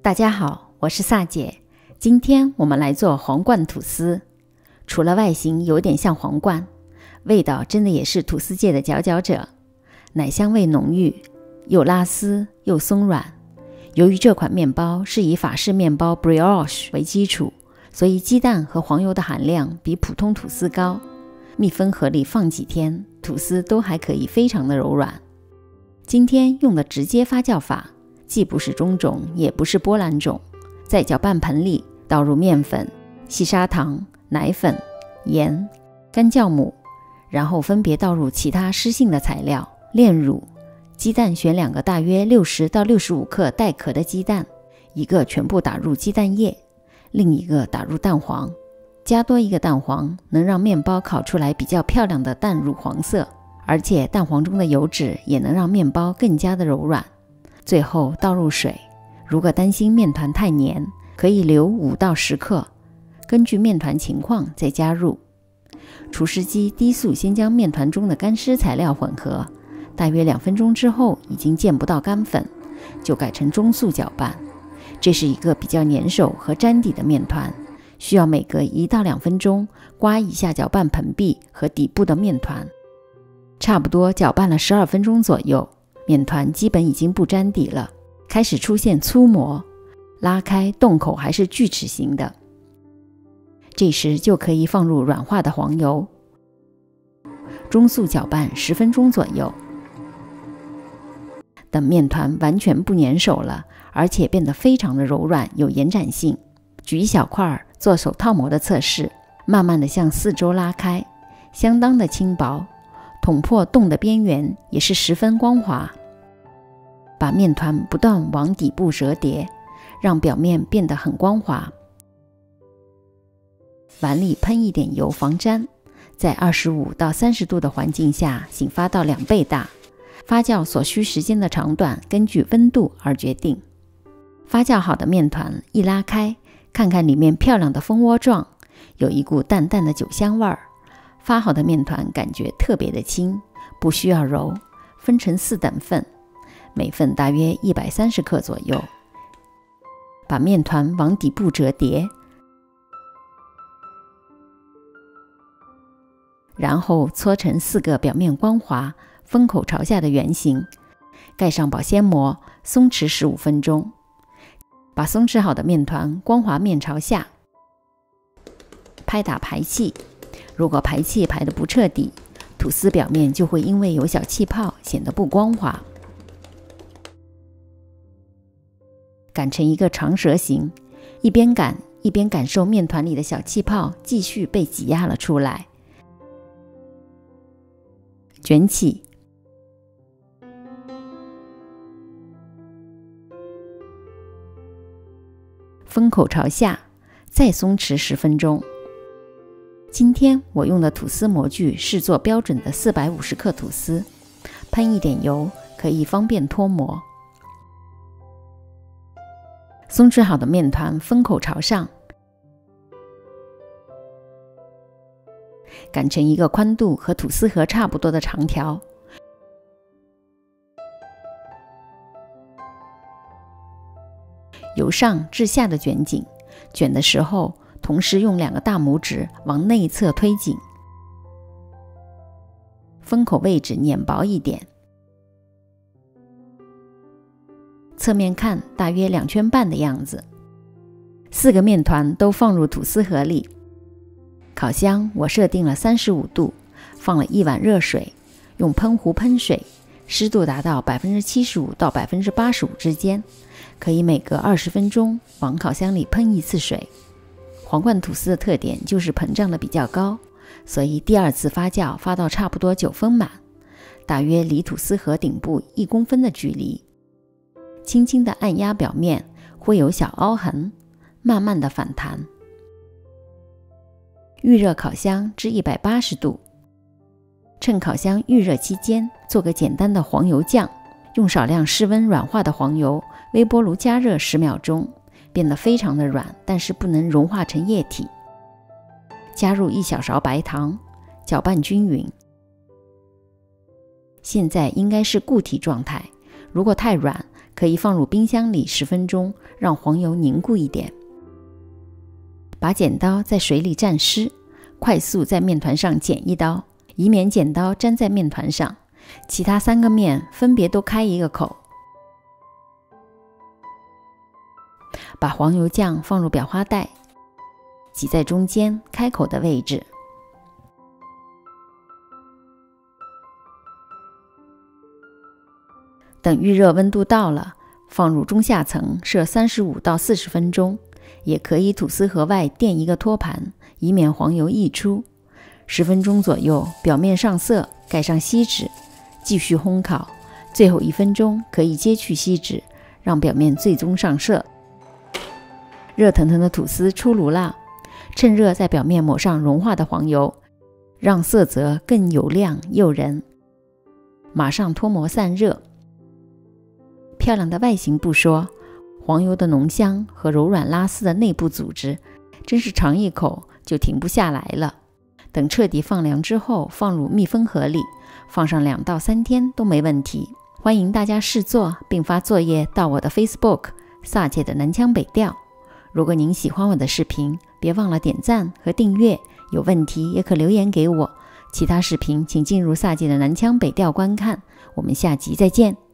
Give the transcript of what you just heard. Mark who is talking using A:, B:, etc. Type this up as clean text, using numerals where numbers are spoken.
A: 大家好，我是萨姐。今天我们来做皇冠吐司。除了外形有点像皇冠，味道真的也是吐司界的佼佼者。奶香味浓郁，又拉丝又松软。由于这款面包是以法式面包 brioche 为基础，所以鸡蛋和黄油的含量比普通吐司高。密封盒里放几天，吐司都还可以非常的柔软。今天用的直接发酵法，既不是中种也不是波兰种。在搅拌盆里倒入面粉、细砂糖、奶粉、盐、干酵母，然后分别倒入其他湿性的材料，炼乳。鸡蛋选2个大约60到65克带壳的鸡蛋，一个全部打入鸡蛋液，另一个打入蛋黄。加多一个蛋黄，能让面包烤出来比较漂亮的淡乳黄色，而且蛋黄中的油脂也能让面包更加的柔软。最后倒入水，如果担心面团太黏，可以留5到10克，根据面团情况再加入。除湿机低速先将面团中的干湿材料混合，大约2分钟之后已经见不到干粉，就改成中速搅拌。这是一个比较粘手和粘底的面团，需要每隔1到2分钟刮一下搅拌盆壁和底部的面团。差不多搅拌了12分钟左右，面团基本已经不粘底了，开始出现粗膜，拉开洞口还是锯齿形的。这时就可以放入软化的黄油，中速搅拌10分钟左右。等面团完全不粘手了，而且变得非常的柔软有延展性，举一小块做手套膜的测试，慢慢的向四周拉开，相当的轻薄，捅破洞的边缘也是十分光滑。把面团不断往底部折叠，让表面变得很光滑。碗里喷一点油防粘，在25到30度的环境下醒发到2倍大。发酵所需时间的长短根据温度而决定。发酵好的面团一拉开，看看里面漂亮的蜂窝状，有一股淡淡的酒香味儿。发好的面团感觉特别的轻，不需要揉，分成4等份，每份大约130克左右。把面团往底部折叠，然后搓成4个表面光滑、封口朝下的圆形，盖上保鲜膜，松弛15分钟。把松弛好的面团光滑面朝下，拍打排气。如果排气排得不彻底，吐司表面就会因为有小气泡显得不光滑。擀成一个长蛇形，一边擀一边感受面团里的小气泡继续被挤压了出来。卷起，封口朝下，再松弛10分钟。今天我用的吐司模具是做标准的450克吐司，喷一点油可以方便脱模。松弛好的面团封口朝上，擀成一个宽度和吐司盒差不多的长条。由上至下的卷紧，卷的时候同时用2个大拇指往内侧推紧，封口位置碾薄一点。侧面看大约2圈半的样子。4个面团都放入吐司盒里。烤箱我设定了35度，放了1碗热水，用喷壶喷水，湿度达到 75% 到 85% 之间，可以每隔20分钟往烤箱里喷1次水。皇冠吐司的特点就是膨胀的比较高，所以第2次发酵发到差不多9分满，大约离吐司盒顶部1公分的距离。轻轻地按压表面，会有小凹痕，慢慢地反弹。预热烤箱至180度，趁烤箱预热期间做个简单的黄油酱，用少量室温软化的黄油微波炉加热10秒钟，变得非常的软，但是不能融化成液体。加入1小勺白糖，搅拌均匀。现在应该是固体状态，如果太软，可以放入冰箱里10分钟，让黄油凝固一点。把剪刀在水里蘸湿，快速在面团上剪一刀，以免剪刀粘在面团上。其他3个面分别都开一个口。把黄油酱放入裱花袋，挤在中间开口的位置。等预热温度到了，放入中下层设35到40分钟，也可以吐司盒外垫一个托盘，以免黄油溢出。10分钟左右，表面上色，盖上锡纸，继续烘烤。最后1分钟可以揭去锡纸，让表面最终上色。热腾腾的吐司出炉了，趁热在表面抹上融化的黄油，让色泽更油亮诱人。马上脱模散热。漂亮的外形不说，黄油的浓香和柔软拉丝的内部组织，真是尝一口就停不下来了。等彻底放凉之后，放入密封盒里，放上2到3天都没问题。欢迎大家试做并发作业到我的 Facebook 萨姐的南腔北调。如果您喜欢我的视频，别忘了点赞和订阅，有问题也可留言给我。其他视频请进入萨姐的南腔北调观看。我们下集再见。